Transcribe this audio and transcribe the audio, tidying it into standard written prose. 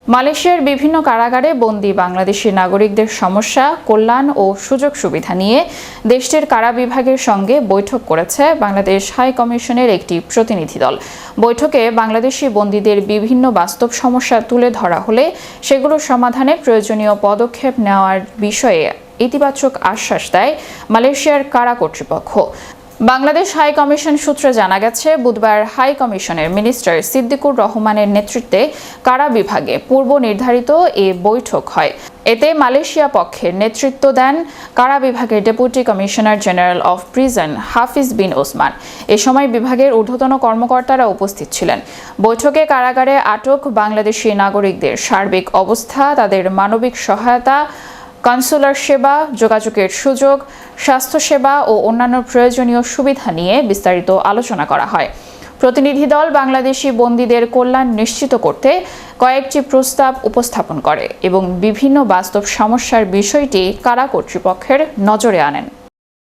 মালয়েশিয়ার বিভিন্ন কারাগারে বন্দী বাংলাদেশি নাগরিকদের সমস্যা, কল্যাণ ও সুযোগ সুবিধা নিয়ে দেশটির কারা বিভাগের সঙ্গে বৈঠক করেছে বাংলাদেশ হাই কমিশনের একটি প্রতিনিধি দল। বৈঠকে বাংলাদেশি বন্দীদের বিভিন্ন বাস্তব সমস্যা তুলে ধরা হলে সেগুলো সমাধানে প্রয়োজনীয় পদক্ষেপ নেওয়ার বিষয়ে ইতিবাচক আশ্বাস দেয় মালয়েশিয়ার কারা কর্তৃপক্ষ। বাংলাদেশ হাই কমিশন সূত্রে জানা গেছে, বুধবার হাই কমিশনের মিনিস্টার সিদ্দিকুর রহমানের নেতৃত্বে কারা বিভাগে পূর্ব নির্ধারিত এ বৈঠক হয়। এতে মালয়েশিয়া পক্ষের নেতৃত্ব দেন কারা বিভাগের deputy commissioner general of prison Hafiz bin Osman. এ সময় বিভাগের ঊর্ধ্বতন কর্মকর্তারা উপস্থিত ছিলেন। বৈঠকে কারাগারে আটক বাংলাদেশি নাগরিকদের সার্বিক অবস্থা, তাদের মানবিক সহায়তা, কনসুলার সেবা, যোগাযোগের সুযোগ, স্বাস্থ্যসেবা ও অন্যান্য প্রয়োজনীয় সুবিধা নিয়ে বিস্তারিত আলোচনা করা হয়। প্রতিনিধি দল বাংলাদেশি বন্দীদের কল্যাণ নিশ্চিত করতে কয়েকটি প্রস্তাব উপস্থাপন করে এবং বিভিন্ন বাস্তব সমস্যার বিষয়টি কারা কর্তৃপক্ষের নজরে আনেন।